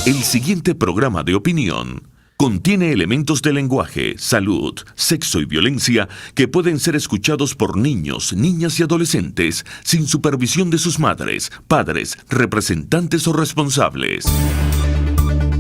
El siguiente programa de opinión contiene elementos de lenguaje, salud, sexo y violencia que pueden ser escuchados por niños, niñas y adolescentes sin supervisión de sus madres, padres, representantes o responsables.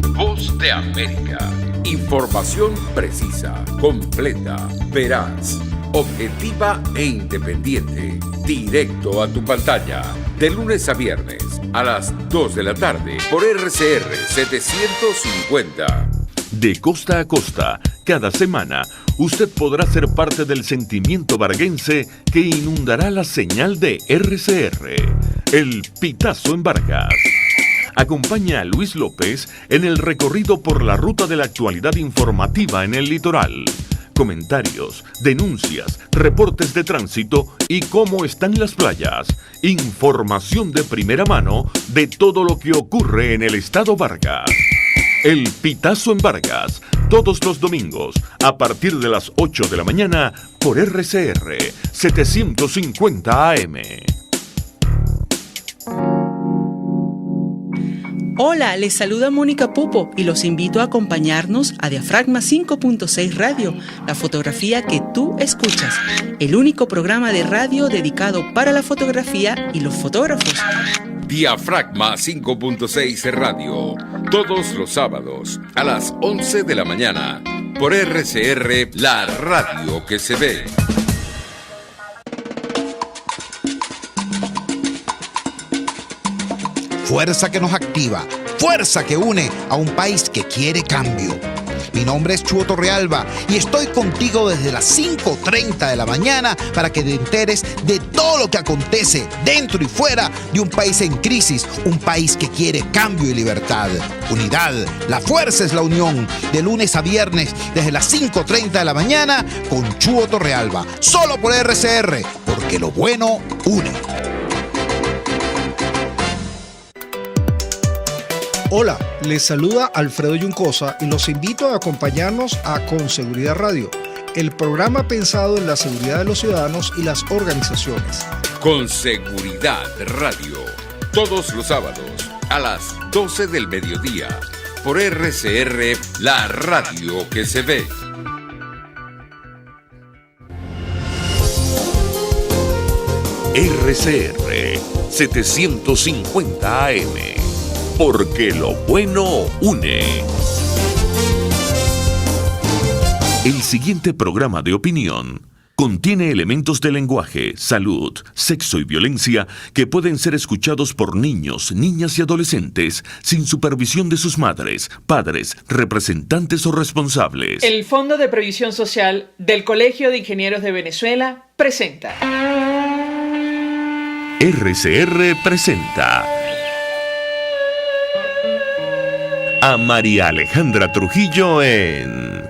Voz de América. Información precisa, completa, veraz, objetiva e independiente. Directo a tu pantalla. De lunes a viernes a las 2 de la tarde por RCR 750. De costa a costa, cada semana, usted podrá ser parte del sentimiento varguense que inundará la señal de RCR. El Pitazo en Vargas. Acompaña a Luis López en el recorrido por la ruta de la actualidad informativa en el litoral. Comentarios, denuncias, reportes de tránsito y cómo están las playas. Información de primera mano de todo lo que ocurre en el estado Vargas. El Pitazo en Vargas, todos los domingos, a partir de las 8 de la mañana, por RCR 750 AM. Hola, les saluda Mónica Pupo y los invito a acompañarnos a Diafragma 5.6 Radio, la fotografía que tú escuchas, el único programa de radio dedicado para la fotografía y los fotógrafos. Diafragma 5.6 Radio, todos los sábados a las 11 de la mañana, por RCR, la radio que se ve. Fuerza que nos activa, fuerza que une a un país que quiere cambio. Mi nombre es Chuo Torrealba y estoy contigo desde las 5:30 de la mañana para que te enteres de todo lo que acontece dentro y fuera de un país en crisis, un país que quiere cambio y libertad. Unidad, la fuerza es la unión, de lunes a viernes desde las 5:30 de la mañana con Chuo Torrealba, solo por RCR, porque lo bueno une. Hola, les saluda Alfredo Yuncosa y los invito a acompañarnos a Con Seguridad Radio, el programa pensado en la seguridad de los ciudadanos y las organizaciones. Con Seguridad Radio, todos los sábados a las 12 del mediodía, por RCR, la radio que se ve. RCR 750 AM. Porque lo bueno une. El siguiente programa de opinión contiene elementos de lenguaje, salud, sexo y violencia que pueden ser escuchados por niños, niñas y adolescentes sin supervisión de sus madres, padres, representantes o responsables. El Fondo de Previsión Social del Colegio de Ingenieros de Venezuela presenta. RCR presenta a María Alejandra Trujillo en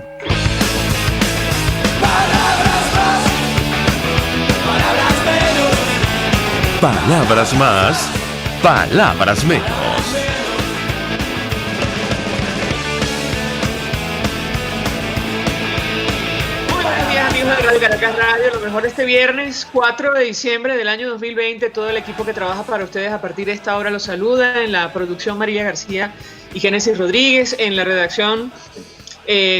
Palabras más, palabras menos. Palabras más, palabras menos. Muy buenos días, amigos de Radio Caracas Radio. Lo mejor este viernes 4 de diciembre del año 2020. Todo el equipo que trabaja para ustedes a partir de esta hora los saluda. En la producción María García y Génesis Rodríguez, en la redacción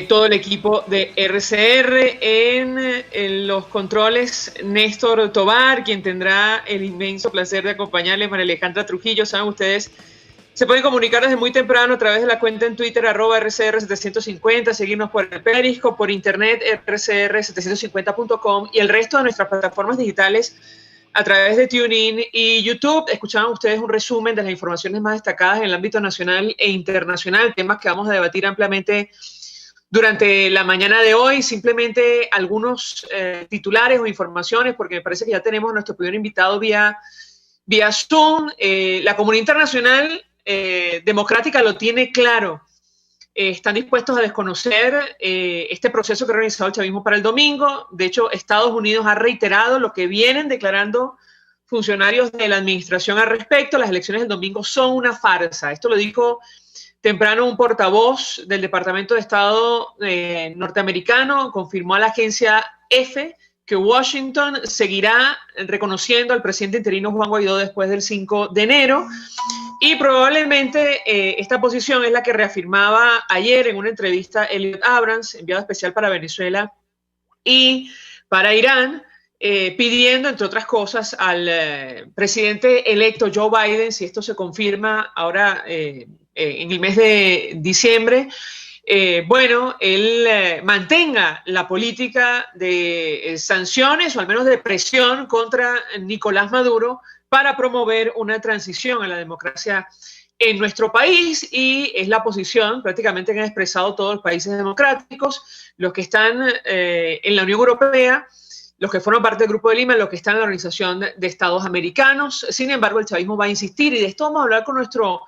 todo el equipo de RCR, en los controles Néstor Tobar, quien tendrá el inmenso placer de acompañarle, María Alejandra Trujillo. Saben ustedes, se pueden comunicar desde muy temprano a través de la cuenta en Twitter @RCR750, seguirnos por el Periscope, por internet rcr750.com y el resto de nuestras plataformas digitales a través de TuneIn y YouTube. Escuchaban ustedes un resumen de las informaciones más destacadas en el ámbito nacional e internacional, temas que vamos a debatir ampliamente durante la mañana de hoy. Simplemente algunos titulares o informaciones, porque me parece que ya tenemos a nuestro primer invitado vía Zoom. La comunidad internacional democrática lo tiene claro. Están dispuestos a desconocer este proceso que ha organizado el chavismo para el domingo. De hecho, Estados Unidos ha reiterado lo que vienen declarando funcionarios de la administración al respecto. Las elecciones del domingo son una farsa. Esto lo dijo temprano un portavoz del Departamento de Estado norteamericano. Confirmó a la agencia EFE que Washington seguirá reconociendo al presidente interino Juan Guaidó después del 5 de enero. Y probablemente esta posición es la que reafirmaba ayer en una entrevista Elliot Abrams, enviado especial para Venezuela y para Irán, pidiendo, entre otras cosas, al presidente electo Joe Biden, si esto se confirma ahora en el mes de diciembre, bueno, él mantenga la política de sanciones o al menos de presión contra Nicolás Maduro para promover una transición a la democracia en nuestro país, y es la posición prácticamente que han expresado todos los países democráticos, los que están en la Unión Europea, los que forman parte del Grupo de Lima, los que están en la Organización de Estados Americanos. Sin embargo, el chavismo va a insistir, y de esto vamos a hablar con nuestro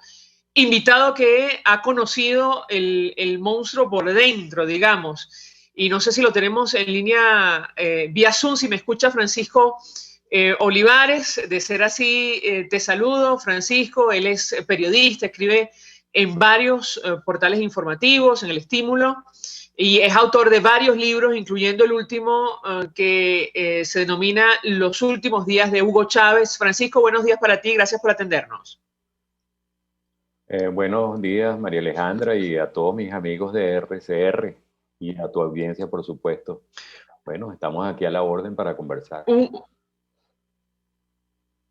invitado que ha conocido el monstruo por dentro, digamos. Y no sé si lo tenemos en línea vía Zoom. Si me escucha Francisco Olivares, de ser así, te saludo, Francisco. Él es periodista, escribe en varios portales informativos, en El Estímulo, y es autor de varios libros, incluyendo el último que se denomina Los últimos días de Hugo Chávez. Francisco, buenos días para ti, gracias por atendernos. Buenos días, María Alejandra, y a todos mis amigos de RCR y a tu audiencia, por supuesto. Bueno, estamos aquí a la orden para conversar.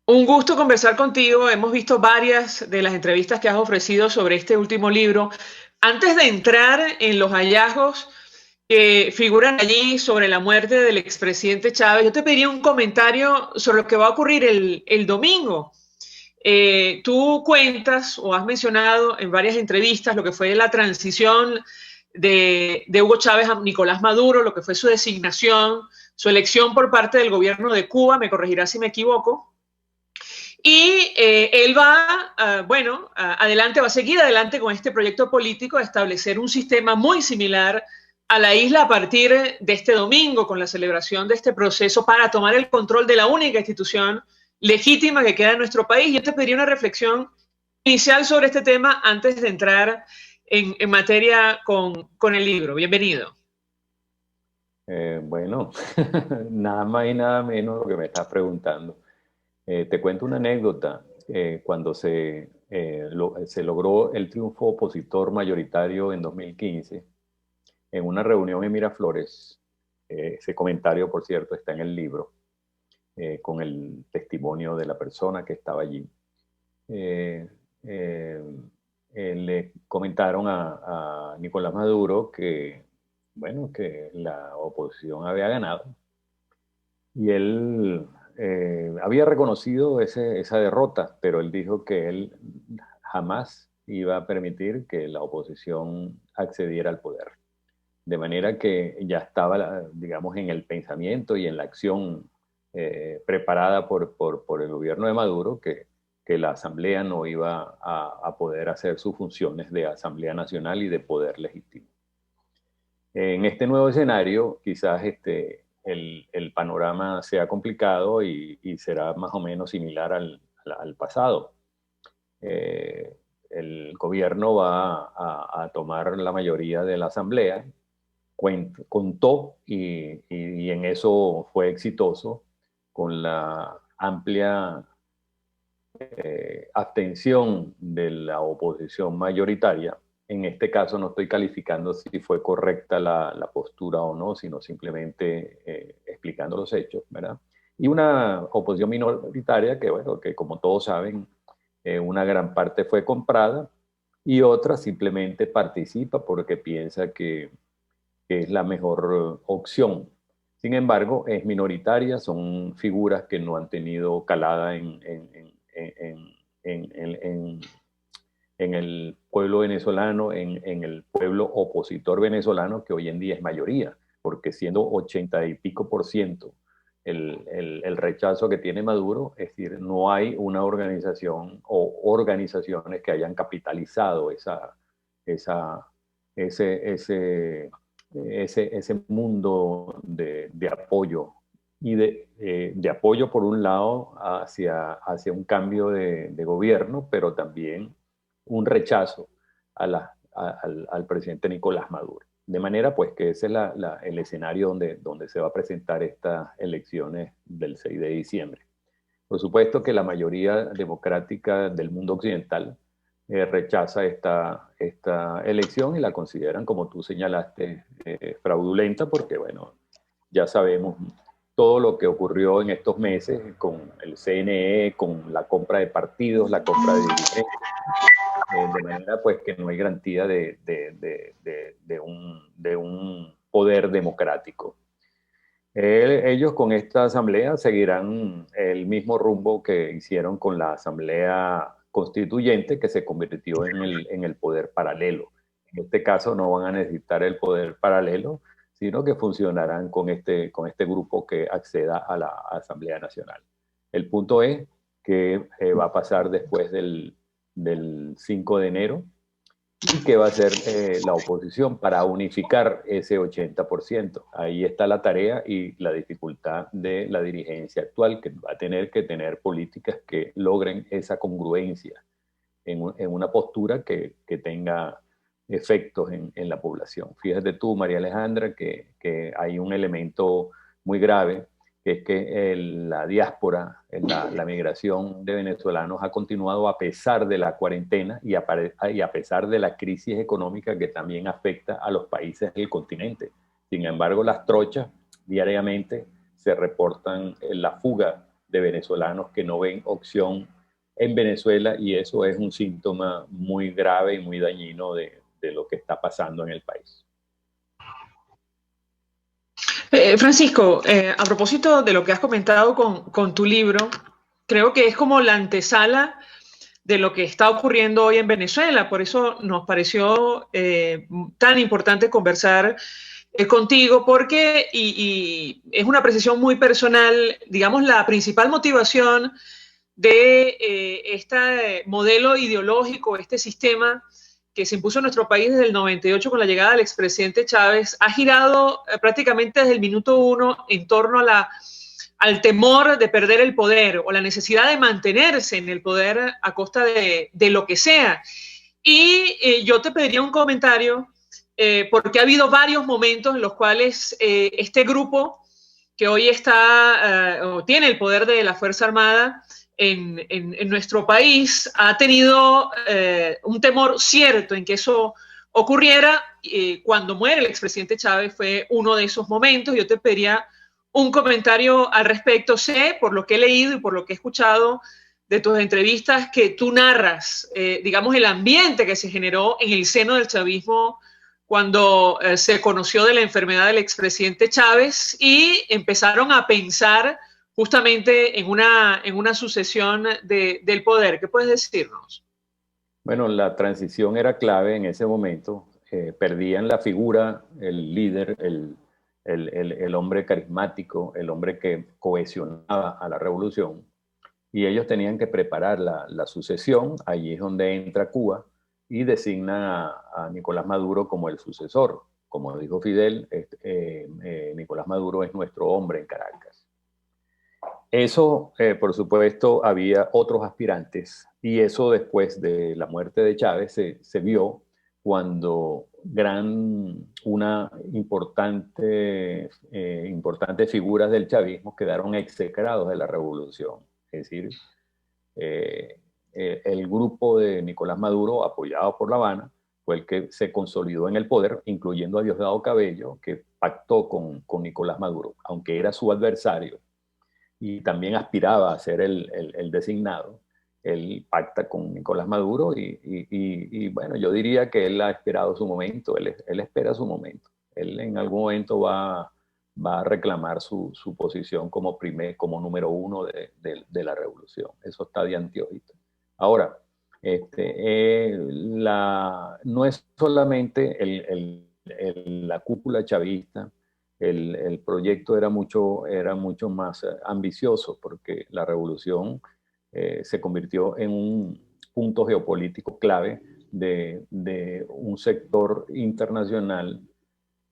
Un gusto conversar contigo. Hemos visto varias de las entrevistas que has ofrecido sobre este último libro. Antes de entrar en los hallazgos que figuran allí sobre la muerte del expresidente Chávez, yo te pediría un comentario sobre lo que va a ocurrir el domingo. Tú cuentas o has mencionado en varias entrevistas lo que fue la transición de Hugo Chávez a Nicolás Maduro, lo que fue su designación, su elección por parte del gobierno de Cuba, me corregirás si me equivoco. Y él va, adelante, va a seguir adelante con este proyecto político de establecer un sistema muy similar a la isla a partir de este domingo, con la celebración de este proceso para tomar el control de la única institución legítima que queda en nuestro país. Yo te pediría una reflexión inicial sobre este tema antes de entrar en materia con el libro. Bienvenido. Bueno, nada más y nada menos lo que me estás preguntando. Te cuento una anécdota. Cuando se logró el triunfo opositor mayoritario en 2015, en una reunión en Miraflores, ese comentario, por cierto, está en el libro, con el testimonio de la persona que estaba allí. Le comentaron a Nicolás Maduro que, bueno, que la oposición había ganado, y él había reconocido esa derrota, pero él dijo que él jamás iba a permitir que la oposición accediera al poder. De manera que ya estaba, digamos, en el pensamiento y en la acción preparada por el gobierno de Maduro, que la Asamblea no iba a poder hacer sus funciones de Asamblea Nacional y de poder legítimo. En este nuevo escenario, quizás el panorama sea complicado y será más o menos similar al pasado. El gobierno va a tomar la mayoría de la Asamblea, contó y en eso fue exitoso, con la amplia abstención de la oposición mayoritaria. En este caso no estoy calificando si fue correcta la postura o no, sino simplemente explicando los hechos, ¿verdad? Y una oposición minoritaria que, bueno, que como todos saben, una gran parte fue comprada y otra simplemente participa porque piensa que es la mejor opción. Sin embargo, es minoritaria, son figuras que no han tenido calada en el pueblo venezolano, en el pueblo opositor venezolano, que hoy en día es mayoría, porque siendo 80 y pico % el rechazo que tiene Maduro, es decir, no hay una organización o organizaciones que hayan capitalizado ese mundo de apoyo, y de apoyo por un lado hacia un cambio de gobierno, pero también un rechazo al presidente Nicolás Maduro. De manera pues que ese es el escenario donde se va a presentar estas elecciones del 6 de diciembre. Por supuesto que la mayoría democrática del mundo occidental rechaza esta elección y la consideran, como tú señalaste, fraudulenta, porque, bueno, ya sabemos todo lo que ocurrió en estos meses con el CNE, con la compra de partidos, la compra de dirigentes, de manera pues que no hay garantía de un poder democrático. Ellos con esta asamblea seguirán el mismo rumbo que hicieron con la asamblea constituyente, que se convirtió en el poder paralelo. En este caso no van a necesitar el poder paralelo, sino que funcionarán con este grupo que acceda a la Asamblea Nacional. El punto es que va a pasar después del 5 de enero y que va a ser la oposición para unificar ese 80%. Ahí está la tarea y la dificultad de la dirigencia actual, que va a tener que tener políticas que logren esa congruencia en una postura que tenga efectos en la población. Fíjate tú, María Alejandra, que hay un elemento muy grave, que es que la diáspora, la migración de venezolanos ha continuado a pesar de la cuarentena y a pesar de la crisis económica que también afecta a los países del continente. Sin embargo, las trochas diariamente se reportan en la fuga de venezolanos que no ven opción en Venezuela, y eso es un síntoma muy grave y muy dañino de lo que está pasando en el país. Francisco, a propósito de lo que has comentado con tu libro, creo que es como la antesala de lo que está ocurriendo hoy en Venezuela. Por eso nos pareció tan importante conversar contigo, porque, y es una precisión muy personal, digamos, la principal motivación de este modelo ideológico, este sistema que se impuso en nuestro país desde el 98 con la llegada del expresidente Chávez, ha girado prácticamente desde el minuto uno en torno al temor de perder el poder o la necesidad de mantenerse en el poder a costa de lo que sea. Y yo te pediría un comentario, porque ha habido varios momentos en los cuales este grupo que hoy está o tiene el poder de la Fuerza Armada en nuestro país ha tenido un temor cierto en que eso ocurriera. Cuando muere el expresidente Chávez fue uno de esos momentos. Yo te pediría un comentario al respecto. Sé, por lo que he leído y por lo que he escuchado de tus entrevistas, que tú narras, digamos, el ambiente que se generó en el seno del chavismo cuando se conoció de la enfermedad del expresidente Chávez y empezaron a pensar justamente en una sucesión del poder. ¿Qué puedes decirnos? Bueno, la transición era clave en ese momento. Perdían la figura, el líder, el hombre carismático, el hombre que cohesionaba a la revolución, y ellos tenían que preparar la sucesión. Allí es donde entra Cuba y designa a Nicolás Maduro como el sucesor. Como dijo Fidel, Nicolás Maduro es nuestro hombre en Caracas. Eso, por supuesto, había otros aspirantes, y eso después de la muerte de Chávez se vio cuando una importante figuras del chavismo quedaron execrados de la revolución. Es decir, el grupo de Nicolás Maduro, apoyado por La Habana, fue el que se consolidó en el poder, incluyendo a Diosdado Cabello, que pactó con Nicolás Maduro, aunque era su adversario y también aspiraba a ser el designado. Él pacta con Nicolás Maduro y bueno, yo diría que él ha esperado su momento, él espera su momento. Él en algún momento va a reclamar su posición como número uno de la revolución. Eso está de anteojito. Ahora, no es solamente la cúpula chavista. El proyecto era mucho más ambicioso, porque la revolución se convirtió en un punto geopolítico clave de un sector internacional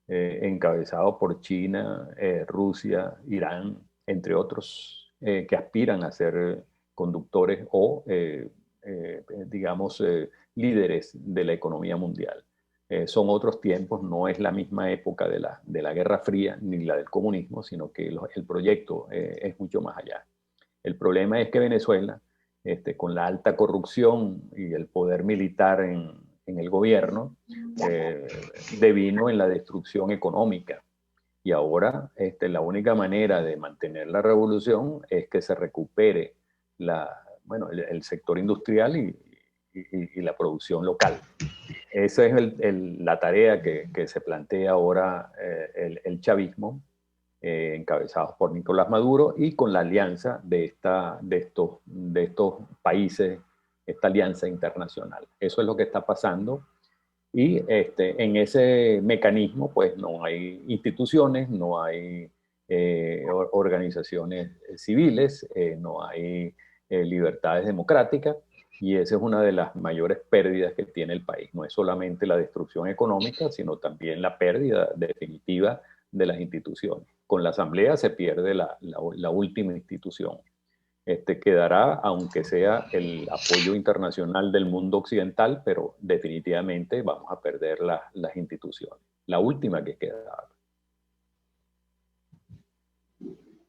encabezado por China, Rusia, Irán, entre otros, que aspiran a ser conductores o, digamos, líderes de la economía mundial. Son otros tiempos, no es la misma época de la Guerra Fría ni la del comunismo, sino que el proyecto es mucho más allá. El problema es que Venezuela con la alta corrupción y el poder militar en el gobierno, devino en la destrucción económica. Y ahora la única manera de mantener la revolución es que se recupere el sector industrial y la producción local. Esa es la tarea que se plantea ahora el chavismo, encabezados por Nicolás Maduro, y con la alianza de estos países, esta alianza internacional. Eso es lo que está pasando. Y en ese mecanismo pues no hay instituciones, no hay organizaciones civiles, no hay libertades democráticas, y esa es una de las mayores pérdidas que tiene el país. No es solamente la destrucción económica, sino también la pérdida definitiva de las instituciones. Con la Asamblea se pierde la última institución. Quedará, aunque sea el apoyo internacional del mundo occidental, pero definitivamente vamos a perder las instituciones. La última que queda.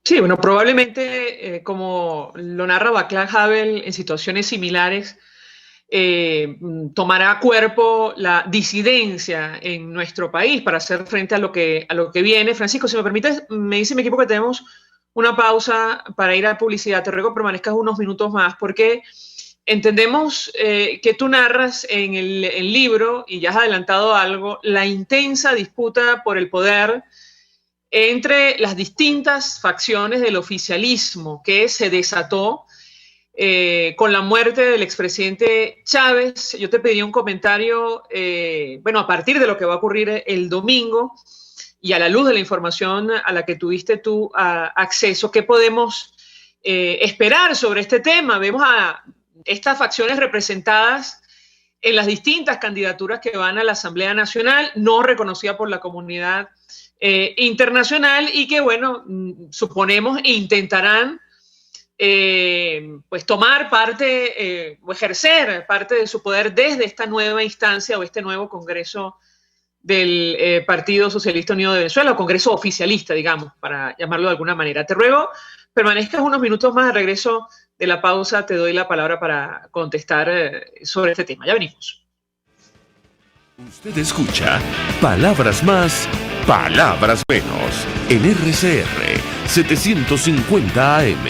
Sí, bueno, probablemente, como lo narra Václav Havel, en situaciones similares, tomará cuerpo la disidencia en nuestro país para hacer frente a lo que viene. Francisco, si me permites, me dice mi equipo que tenemos una pausa para ir a publicidad. Te ruego que permanezcas unos minutos más, porque entendemos que tú narras en el libro, y ya has adelantado algo, la intensa disputa por el poder entre las distintas facciones del oficialismo que se desató con la muerte del expresidente Chávez. Yo te pediría un comentario, a partir de lo que va a ocurrir el domingo y a la luz de la información a la que tuviste tú acceso, ¿qué podemos esperar sobre este tema? Vemos a estas facciones representadas en las distintas candidaturas que van a la Asamblea Nacional, no reconocida por la comunidad internacional, y que, suponemos intentarán tomar parte o ejercer parte de su poder desde esta nueva instancia o este nuevo Congreso del Partido Socialista Unido de Venezuela, o Congreso oficialista, digamos, para llamarlo de alguna manera. Te ruego permanezcas unos minutos más. Al regreso de la pausa te doy la palabra para contestar sobre este tema. Ya venimos. Usted escucha Palabras Más, Palabras Menos en RCR 750 AM.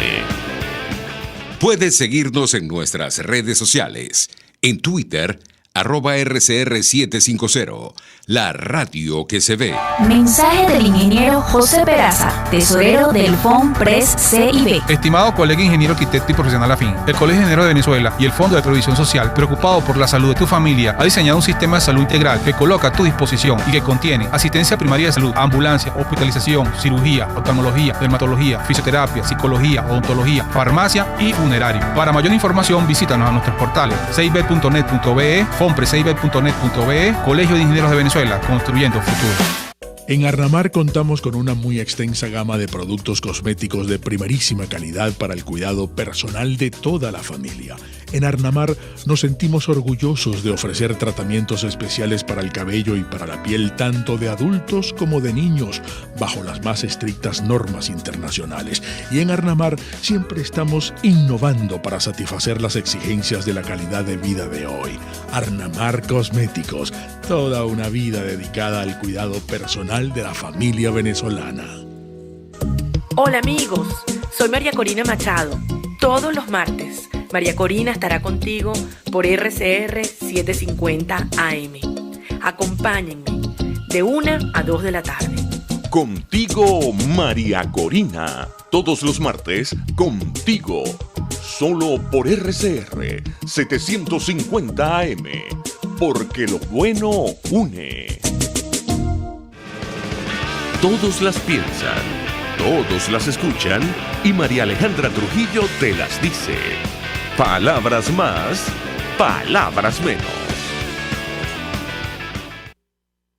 Puedes seguirnos en nuestras redes sociales. En Twitter, @RCR750, la radio que se ve. Mensaje del ingeniero José Peraza, tesorero del FONPRES CIB. Estimado colega ingeniero arquitecto y profesional afín, el Colegio de Ingenieros de Venezuela y el Fondo de Previsión Social, preocupado por la salud de tu familia, ha diseñado un sistema de salud integral que coloca a tu disposición y que contiene asistencia primaria de salud, ambulancia, hospitalización, cirugía, oftalmología, dermatología, fisioterapia, psicología, odontología, farmacia y funerario. Para mayor información, visítanos a nuestros portales cib.net.be, fonprescib.net.be, Colegio de Ingenieros de Venezuela, construyendo futuro. En Arnamar contamos con una muy extensa gama de productos cosméticos de primerísima calidad para el cuidado personal de toda la familia. En Arnamar nos sentimos orgullosos de ofrecer tratamientos especiales para el cabello y para la piel tanto de adultos como de niños, bajo las más estrictas normas internacionales. Y en Arnamar siempre estamos innovando para satisfacer las exigencias de la calidad de vida de hoy. Arnamar Cosméticos, toda una vida dedicada al cuidado personal de la familia venezolana. Hola amigos, soy María Corina Machado. Todos los martes, María Corina estará contigo por RCR 750 AM. Acompáñenme de 1 a 2 de la tarde. Contigo, María Corina. Todos los martes, contigo. Solo por RCR 750 AM. Porque lo bueno une. Todos las piensan, todos las escuchan y María Alejandra Trujillo te las dice. Palabras más, palabras menos.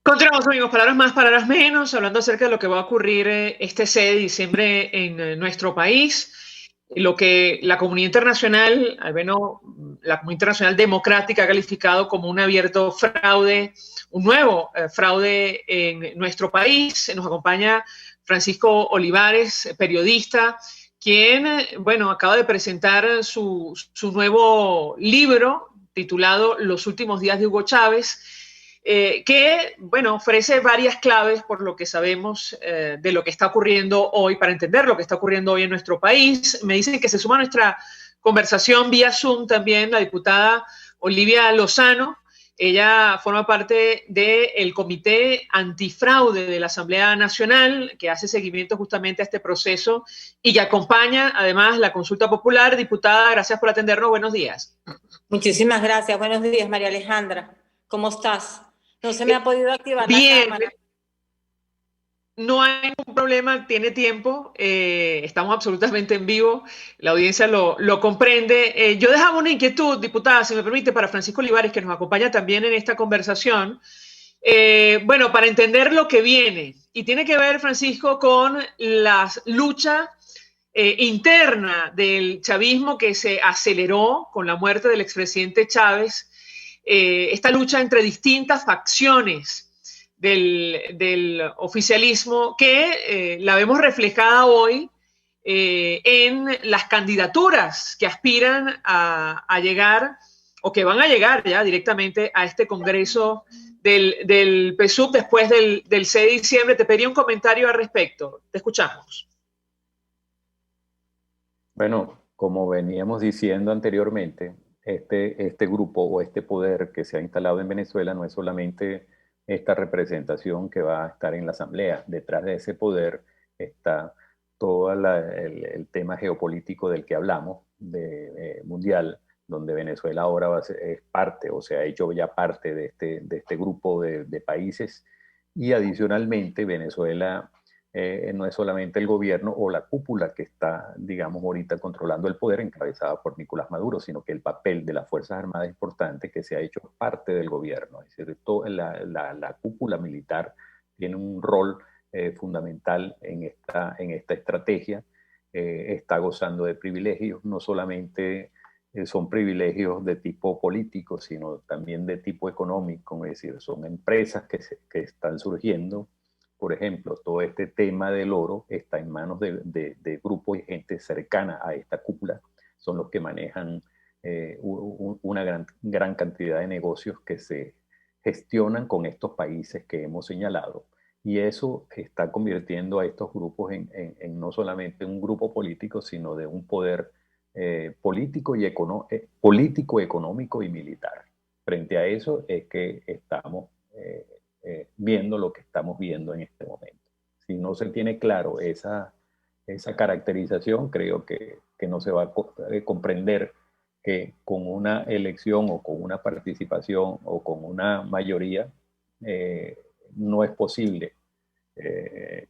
Continuamos, amigos, palabras más, palabras menos, hablando acerca de lo que va a ocurrir este 6 de diciembre en nuestro país. Lo que la comunidad internacional, al menos la comunidad internacional democrática, ha calificado como un abierto fraude, un nuevo fraude en nuestro país. Nos acompaña Francisco Olivares, periodista, quien, bueno, acaba de presentar su nuevo libro titulado Los últimos días de Hugo Chávez, que, bueno, ofrece varias claves por lo que sabemos de lo que está ocurriendo hoy, para entender lo que está ocurriendo hoy en nuestro país. Me dicen que se suma a nuestra conversación vía Zoom también la diputada Olivia Lozano. Ella forma parte del Comité Antifraude de la Asamblea Nacional, que hace seguimiento justamente a este proceso y que acompaña además la consulta popular. Diputada, gracias por atendernos. Buenos días. Muchísimas gracias. Buenos días, María Alejandra. ¿Cómo estás? No se me ha podido activar la cámara. No hay ningún problema, tiene tiempo, estamos absolutamente en vivo, la audiencia lo comprende. Yo dejaba una inquietud, diputada, si me permite, para Francisco Olivares, que nos acompaña también en esta conversación, bueno, para entender lo que viene. Y tiene que ver, Francisco, con la lucha interna del chavismo que se aceleró con la muerte del expresidente Chávez, esta lucha entre distintas facciones del oficialismo que la vemos reflejada hoy en las candidaturas que aspiran a llegar o que van a llegar ya directamente a este Congreso del PSUV después del 6 de diciembre. Te pedí un comentario al respecto. Te escuchamos. Bueno, como veníamos diciendo anteriormente, este grupo o este poder que se ha instalado en Venezuela no es solamente esta representación que va a estar en la Asamblea. Detrás de ese poder está todo el tema geopolítico del que hablamos, mundial, donde Venezuela ahora es parte, o se ha hecho ya parte de este grupo de países. Y adicionalmente, Venezuela no es solamente el gobierno o la cúpula que está, digamos, ahorita controlando el poder, encabezada por Nicolás Maduro, sino que el papel de las Fuerzas Armadas es importante, que se ha hecho parte del gobierno. Es decir, la cúpula militar tiene un rol fundamental en esta estrategia. Está gozando de privilegios, no solamente son privilegios de tipo político, sino también de tipo económico. Es decir, son empresas que están surgiendo. Por ejemplo, todo este tema del oro está en manos de grupos y gente cercana a esta cúpula. Son los que manejan una gran cantidad de negocios que se gestionan con estos países que hemos señalado. Y eso está convirtiendo a estos grupos en no solamente un grupo político, sino de un poder político, económico y militar. Frente a eso es que estamos viendo lo que estamos viendo en este momento. Si no se tiene claro esa caracterización, creo que no se va a comprender que con una elección o con una participación o con una mayoría no es posible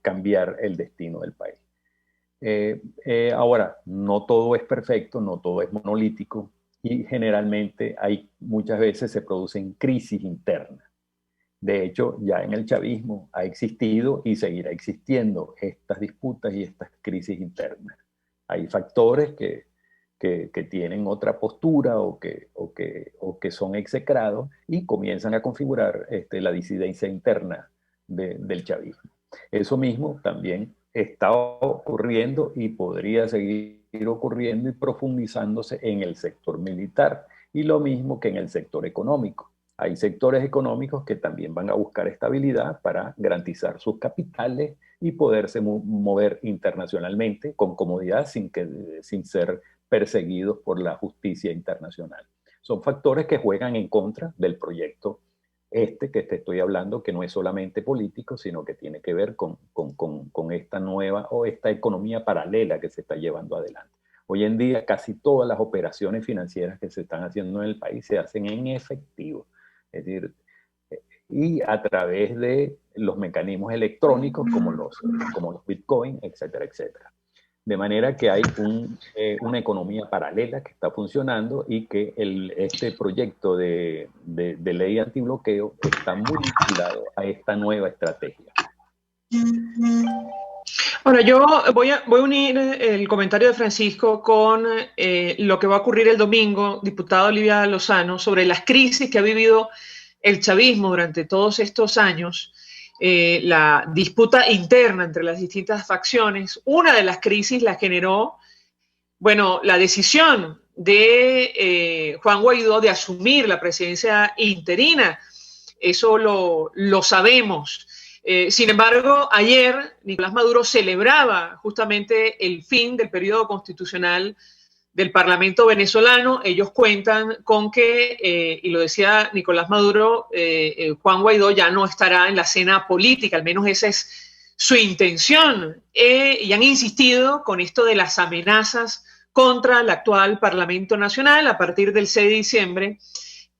cambiar el destino del país. Ahora, no todo es perfecto, no todo es monolítico y generalmente muchas veces se producen crisis internas. De hecho, ya en el chavismo ha existido y seguirá existiendo estas disputas y estas crisis internas. Hay factores que tienen otra postura o que son execrados y comienzan a configurar la disidencia interna del chavismo. Eso mismo también está ocurriendo y podría seguir ocurriendo y profundizándose en el sector militar y lo mismo que en el sector económico. Hay sectores económicos que también van a buscar estabilidad para garantizar sus capitales y poderse mover internacionalmente con comodidad sin ser perseguidos por la justicia internacional. Son factores que juegan en contra del proyecto que te estoy hablando, que no es solamente político, sino que tiene que ver con esta nueva o esta economía paralela que se está llevando adelante. Hoy en día casi todas las operaciones financieras que se están haciendo en el país se hacen en efectivo. Es decir, y a través de los mecanismos electrónicos como los Bitcoin, etcétera, etcétera. De manera que hay una economía paralela que está funcionando y que este proyecto de ley antibloqueo está muy vinculado a esta nueva estrategia. Ahora, yo voy a unir el comentario de Francisco con lo que va a ocurrir el domingo, diputada Olivia Lozano, sobre las crisis que ha vivido el chavismo durante todos estos años la disputa interna entre las distintas facciones. Una de las crisis la generó, bueno, la decisión de Juan Guaidó de asumir la presidencia interina. Eso lo sabemos. Sin embargo, ayer Nicolás Maduro celebraba justamente el fin del periodo constitucional del Parlamento venezolano. Ellos cuentan con que, y lo decía Nicolás Maduro, Juan Guaidó ya no estará en la escena política, al menos esa es su intención. Y han insistido con esto de las amenazas contra el actual Parlamento Nacional a partir del 6 de diciembre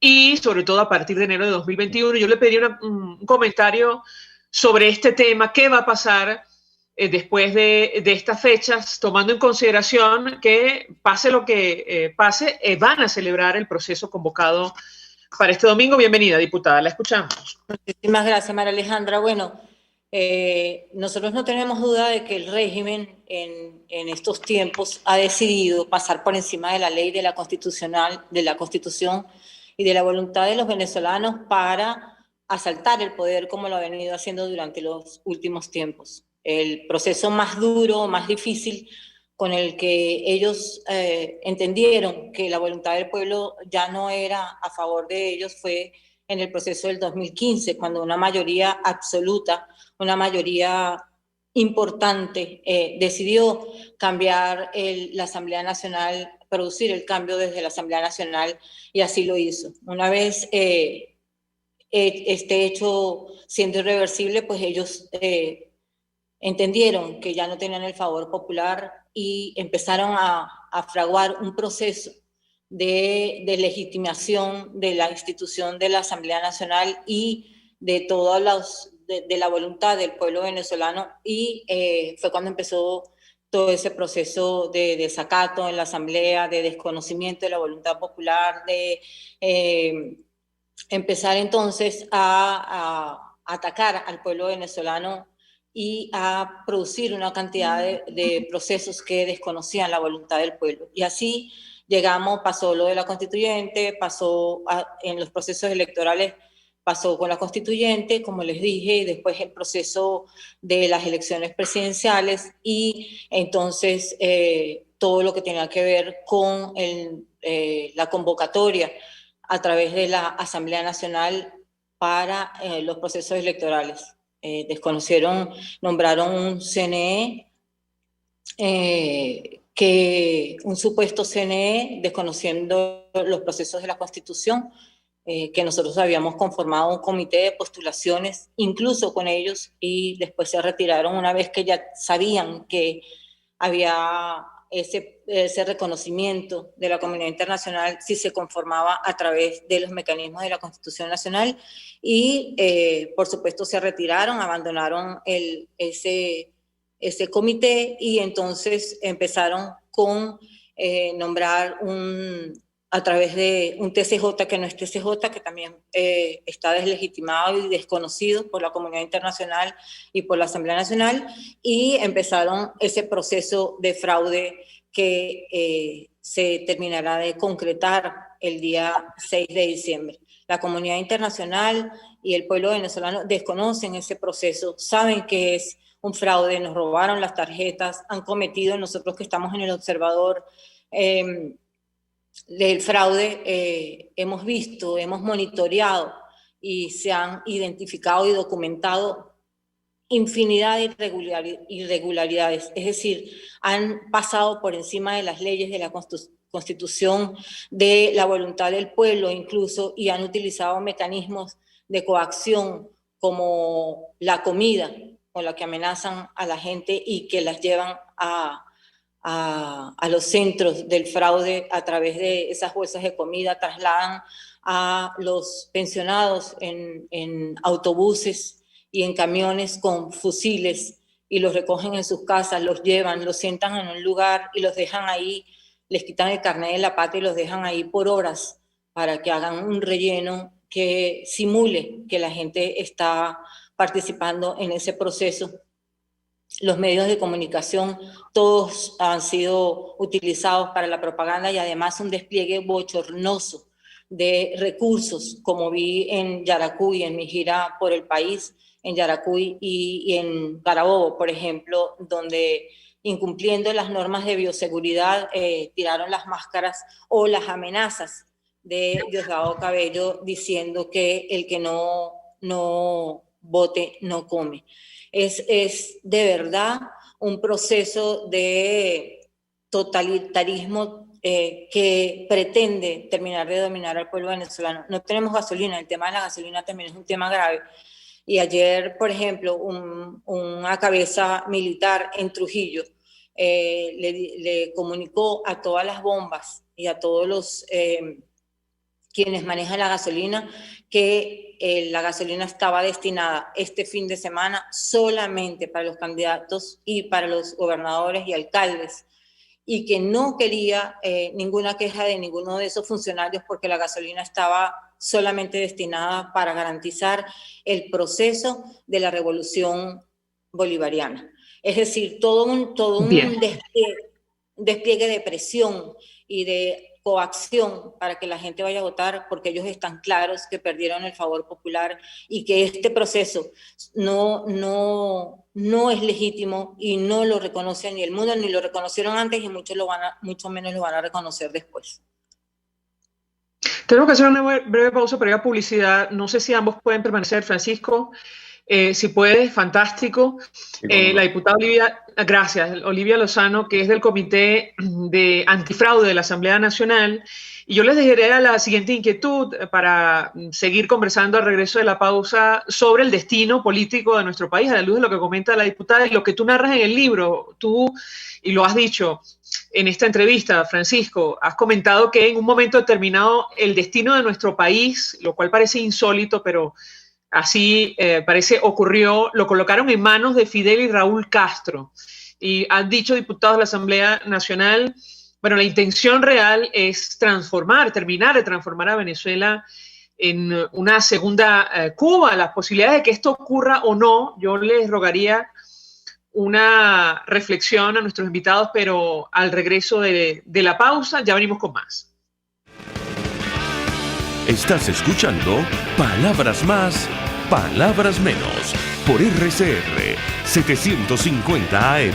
y sobre todo a partir de enero de 2021. Yo le pedí un comentario sobre este tema, qué va a pasar después de estas fechas, tomando en consideración que pase lo que pase, van a celebrar el proceso convocado para este domingo. Bienvenida, diputada, la escuchamos. Muchísimas gracias, María Alejandra. Bueno, nosotros no tenemos duda de que el régimen en estos tiempos ha decidido pasar por encima de la ley, de la Constitución y de la voluntad de los venezolanos para asaltar el poder como lo ha venido haciendo durante los últimos tiempos. El proceso más duro, más difícil, con el que ellos entendieron que la voluntad del pueblo ya no era a favor de ellos, fue en el proceso del 2015, cuando una mayoría absoluta, una mayoría importante, decidió cambiar la Asamblea Nacional, producir el cambio desde la Asamblea Nacional, y así lo hizo. Una vez este hecho siendo irreversible, pues ellos entendieron que ya no tenían el favor popular y empezaron a fraguar un proceso de legitimación de la institución de la Asamblea Nacional y de todas de la voluntad del pueblo venezolano, y fue cuando empezó todo ese proceso de desacato en la Asamblea, de desconocimiento de la voluntad popular, de empezar entonces a atacar al pueblo venezolano y a producir una cantidad de procesos que desconocían la voluntad del pueblo. Y así pasó lo de la constituyente, en los procesos electorales, pasó con la constituyente, como les dije, y después el proceso de las elecciones presidenciales, y entonces todo lo que tenía que ver con la convocatoria a través de la Asamblea Nacional para los procesos electorales. Nombraron un CNE, un supuesto CNE, desconociendo los procesos de la Constitución, que nosotros habíamos conformado un comité de postulaciones, incluso con ellos, y después se retiraron una vez que ya sabían que había ese reconocimiento de la comunidad internacional si se conformaba a través de los mecanismos de la Constitución Nacional, y por supuesto se retiraron, abandonaron ese comité, y entonces empezaron con nombrar a través de un TCJ que no es TCJ, que también está deslegitimado y desconocido por la comunidad internacional y por la Asamblea Nacional, y empezaron ese proceso de fraude que se terminará de concretar el día 6 de diciembre. La comunidad internacional y el pueblo venezolano desconocen ese proceso, saben que es un fraude, nos robaron las tarjetas, han cometido, nosotros que estamos en el observador del fraude, hemos visto, hemos monitoreado y se han identificado y documentado infinidad de irregularidades, es decir, han pasado por encima de las leyes de la Constitución, de la voluntad del pueblo incluso, y han utilizado mecanismos de coacción como la comida, con la que amenazan a la gente y que las llevan a los centros del fraude a través de esas bolsas de comida, trasladan a los pensionados en autobuses y en camiones con fusiles y los recogen en sus casas, los llevan, los sientan en un lugar y los dejan ahí, les quitan el carnet de la patria y los dejan ahí por horas para que hagan un relleno que simule que la gente está participando en ese proceso. Los medios de comunicación todos han sido utilizados para la propaganda, y además un despliegue bochornoso de recursos, como vi en Yaracuy, en mi gira por el país, en Yaracuy y en Carabobo, por ejemplo, donde incumpliendo las normas de bioseguridad tiraron las máscaras o las amenazas de Diosdado Cabello diciendo que el que no vote no come. Es de verdad un proceso de totalitarismo que pretende terminar de dominar al pueblo venezolano. No tenemos gasolina, el tema de la gasolina también es un tema grave. Y ayer, por ejemplo, una cabeza militar en Trujillo le comunicó a todas las bombas y a todos los quienes manejan la gasolina que la gasolina estaba destinada este fin de semana solamente para los candidatos y para los gobernadores y alcaldes, y que no quería ninguna queja de ninguno de esos funcionarios porque la gasolina estaba solamente destinada para garantizar el proceso de la revolución bolivariana. Es decir, todo un despliegue de presión y de coacción para que la gente vaya a votar, porque ellos están claros que perdieron el favor popular y que este proceso no es legítimo y no lo reconoce ni el mundo, ni lo reconocieron antes y mucho menos lo van a reconocer después. Tenemos que hacer una breve pausa para ir a publicidad. No sé si ambos pueden permanecer. Francisco, si puedes, fantástico. La diputada Olivia Lozano, que es del Comité de Antifraude de la Asamblea Nacional. Y yo les dejaré la siguiente inquietud para seguir conversando al regreso de la pausa sobre el destino político de nuestro país, a la luz de lo que comenta la diputada y lo que tú narras en el libro. Tú, y lo has dicho en esta entrevista, Francisco, has comentado que en un momento determinado el destino de nuestro país, lo cual parece insólito, pero así parece ocurrió, lo colocaron en manos de Fidel y Raúl Castro. Y han dicho diputados de la Asamblea Nacional, bueno, la intención real es terminar de transformar a Venezuela en una segunda Cuba. Las posibilidades de que esto ocurra o no, yo les rogaría una reflexión a nuestros invitados, pero al regreso de la pausa ya venimos con más. Estás escuchando Palabras Más, Palabras Menos, por RCR 750 AM.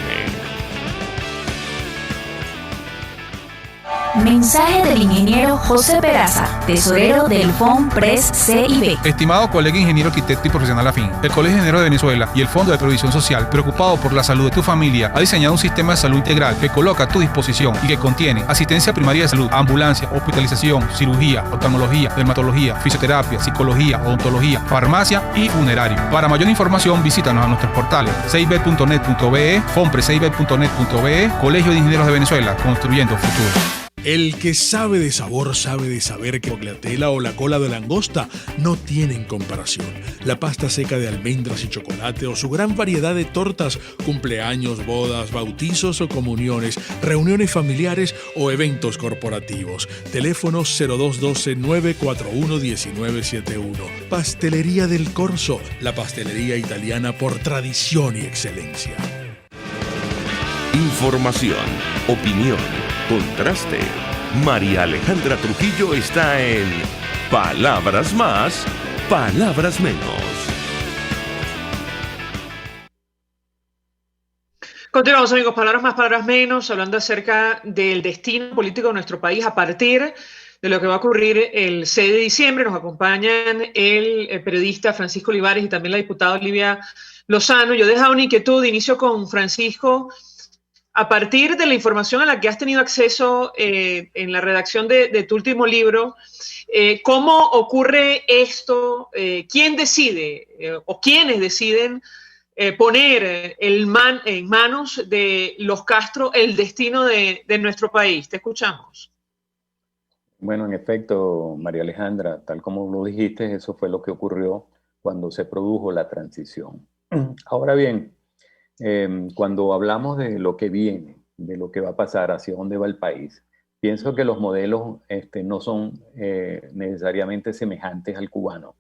Mensaje del ingeniero José Peraza, tesorero del FONPRES CIB. Estimado colega ingeniero arquitecto y profesional afín, el Colegio de Ingenieros de Venezuela y el Fondo de Previsión Social, preocupado por la salud de tu familia, ha diseñado un sistema de salud integral que coloca a tu disposición y que contiene asistencia primaria de salud, ambulancia, hospitalización, cirugía, oftalmología, dermatología, fisioterapia, psicología, odontología, farmacia y funerario. Para mayor información, visítanos a nuestros portales cib.net.be, fonprescib.net.be, Colegio de Ingenieros de Venezuela, construyendo futuro. El que sabe de sabor sabe de saber que la Bocatela o la cola de langosta no tienen comparación. La pasta seca de almendras y chocolate o su gran variedad de tortas, cumpleaños, bodas, bautizos o comuniones, reuniones familiares o eventos corporativos. Teléfono 0212-941-1971. Pastelería del Corso, la pastelería italiana por tradición y excelencia. Información, opinión, contraste. María Alejandra Trujillo está en Palabras Más, Palabras Menos. Continuamos, amigos, Palabras Más, Palabras Menos, hablando acerca del destino político de nuestro país a partir de lo que va a ocurrir el 6 de diciembre. Nos acompañan el periodista Francisco Olivares y también la diputada Olivia Lozano. Yo dejo una inquietud, inicio con Francisco. A partir de la información a la que has tenido acceso en la redacción de tu último libro, ¿cómo ocurre esto? ¿Quién decide o quiénes deciden poner en manos de los Castro el destino de nuestro país? Te escuchamos. Bueno, en efecto, María Alejandra, tal como lo dijiste, eso fue lo que ocurrió cuando se produjo la transición. Ahora bien, cuando hablamos de lo que viene, de lo que va a pasar, hacia dónde va el país, pienso que los modelos no son necesariamente semejantes al cubano.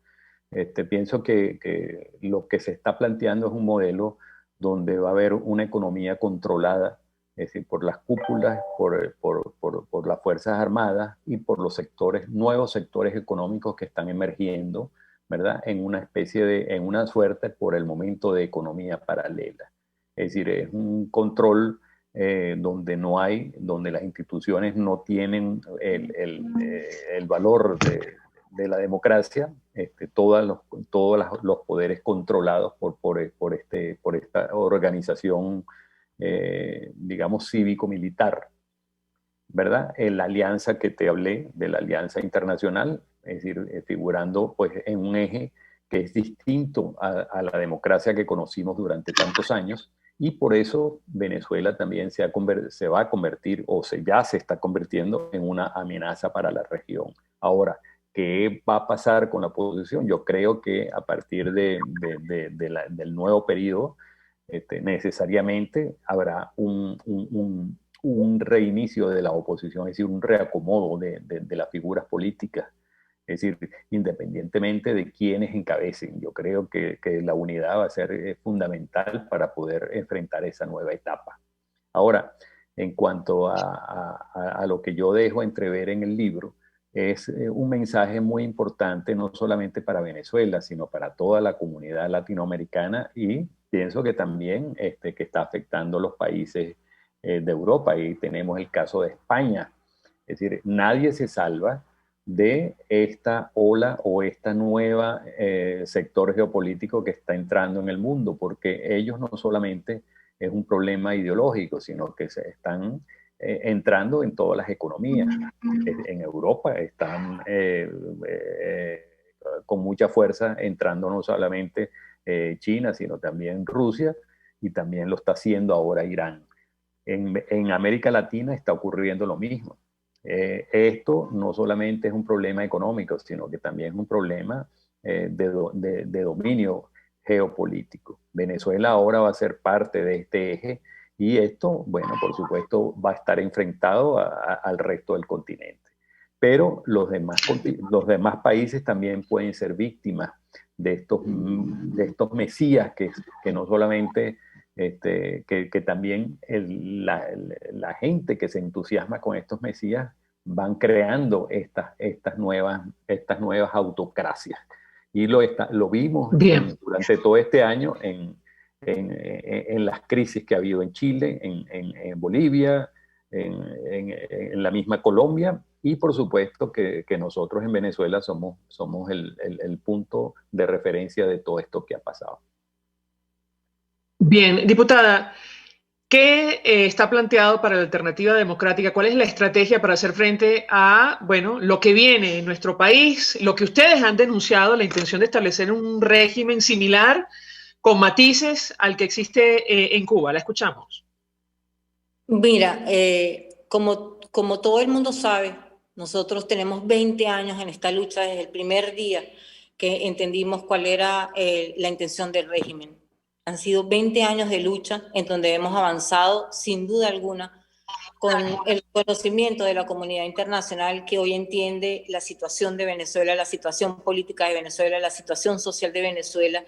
Pienso que lo que se está planteando es un modelo donde va a haber una economía controlada es decir, por las cúpulas, por las Fuerzas Armadas y por los nuevos sectores económicos que están emergiendo, ¿verdad? En una suerte, por el momento, de economía paralela. Es decir, es un control donde las instituciones no tienen el valor de la democracia, todos los poderes controlados por esta organización, digamos, cívico-militar, ¿verdad? La alianza que te hablé, de la alianza internacional, es decir, figurando pues en un eje que es distinto a la democracia que conocimos durante tantos años, y por eso Venezuela también se va a convertir, ya se está convirtiendo en una amenaza para la región. Ahora, ¿qué va a pasar con la oposición? Yo creo que a partir del nuevo periodo, necesariamente habrá un reinicio de la oposición, es decir, un reacomodo de las figuras políticas. Es decir, independientemente de quiénes encabecen, yo creo que la unidad va a ser fundamental para poder enfrentar esa nueva etapa. Ahora, en cuanto a lo que yo dejo entrever en el libro, es un mensaje muy importante no solamente para Venezuela, sino para toda la comunidad latinoamericana, y pienso que también que está afectando a los países de Europa, y tenemos el caso de España. Es decir, nadie se salva de esta ola o esta nueva sector geopolítico que está entrando en el mundo, porque ellos no solamente es un problema ideológico, sino que se están entrando en todas las economías. En Europa están con mucha fuerza entrando no solamente China, sino también Rusia, y también lo está haciendo ahora Irán. En América Latina está ocurriendo lo mismo. Esto no solamente es un problema económico, sino que también es un problema de dominio geopolítico. Venezuela ahora va a ser parte de este eje, y esto, bueno, por supuesto, va a estar enfrentado al resto del continente. Pero los demás países también pueden ser víctimas de estos mesías que no solamente... que también la gente que se entusiasma con estos mesías van creando estas nuevas autocracias. Y lo vimos durante todo este año en las crisis que ha habido en Chile, en Bolivia, en la misma Colombia, y por supuesto que nosotros en Venezuela somos el punto de referencia de todo esto que ha pasado. Bien, diputada, ¿qué está planteado para la alternativa democrática? ¿Cuál es la estrategia para hacer frente a, bueno, lo que viene en nuestro país, lo que ustedes han denunciado, la intención de establecer un régimen similar con matices al que existe en Cuba? La escuchamos. Mira, como todo el mundo sabe, nosotros tenemos 20 años en esta lucha desde el primer día que entendimos cuál era la intención del régimen. Han sido 20 años de lucha en donde hemos avanzado sin duda alguna con el conocimiento de la comunidad internacional que hoy entiende la situación de Venezuela, la situación política de Venezuela, la situación social de Venezuela.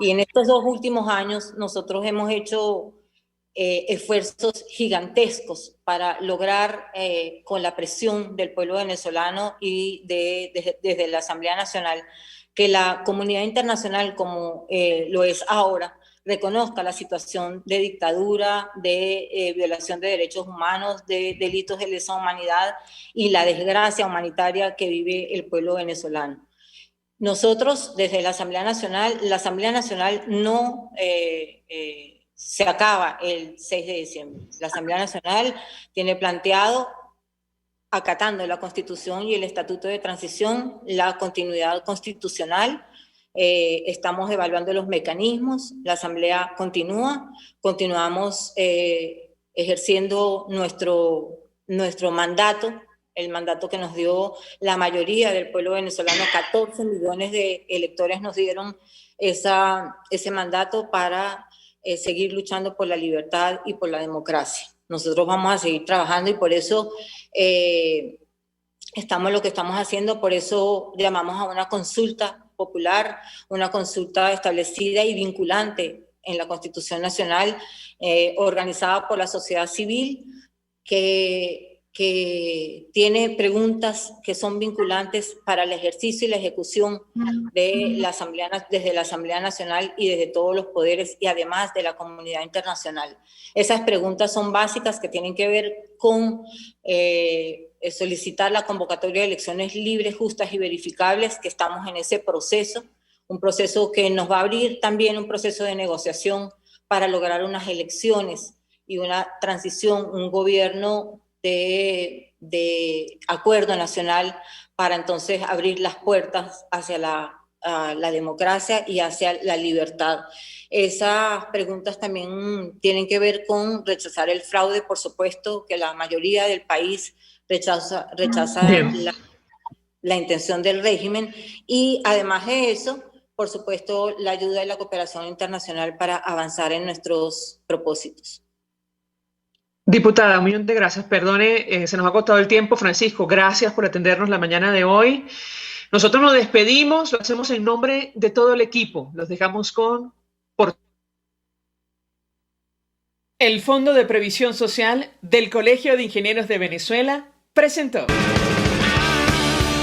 Y en estos 2 últimos años nosotros hemos hecho esfuerzos gigantescos para lograr, con la presión del pueblo venezolano y desde la Asamblea Nacional, que la comunidad internacional, como lo es ahora, reconozca la situación de dictadura, de violación de derechos humanos, de delitos de lesa humanidad y la desgracia humanitaria que vive el pueblo venezolano. Nosotros, desde la Asamblea Nacional no se acaba el 6 de diciembre. La Asamblea Nacional tiene planteado, acatando la Constitución y el Estatuto de Transición, la continuidad constitucional. Estamos evaluando los mecanismos, la Asamblea continuamos ejerciendo nuestro mandato, el mandato que nos dio la mayoría del pueblo venezolano. 14 millones de electores nos dieron ese mandato para seguir luchando por la libertad y por la democracia. Nosotros vamos a seguir trabajando, y por eso estamos lo que estamos haciendo. Por eso llamamos a una consulta popular, una consulta establecida y vinculante en la Constitución Nacional, organizada por la sociedad civil, que tiene preguntas que son vinculantes para el ejercicio y la ejecución de desde la Asamblea Nacional y desde todos los poderes y además de la comunidad internacional. Esas preguntas son básicas que tienen que ver con solicitar la convocatoria de elecciones libres, justas y verificables, que estamos en ese proceso, un proceso que nos va a abrir también un proceso de negociación para lograr unas elecciones y una transición, un gobierno de acuerdo nacional para entonces abrir las puertas hacia la democracia y hacia la libertad. Esas preguntas también tienen que ver con rechazar el fraude, por supuesto, que la mayoría del país rechaza la intención del régimen, y además de eso, por supuesto, la ayuda y la cooperación internacional para avanzar en nuestros propósitos. Diputada, un millón de gracias. Perdone, se nos ha agotado el tiempo. Francisco, gracias por atendernos la mañana de hoy. Nosotros nos despedimos, lo hacemos en nombre de todo el equipo. Los dejamos con... El Fondo de Previsión Social del Colegio de Ingenieros de Venezuela presentó.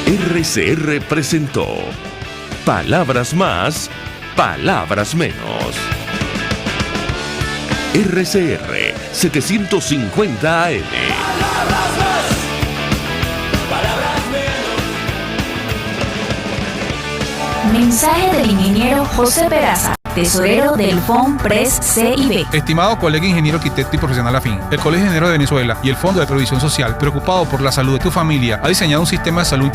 RCR presentó Palabras Más, Palabras Menos. RCR 750 AM. Mensaje del ingeniero José Peraza, tesorero del FONPRES CIB. Estimado colega ingeniero, arquitecto y profesional afín, el Colegio de Ingenieros de Venezuela y el Fondo de Previsión Social, preocupado por la salud de tu familia, ha diseñado un sistema de salud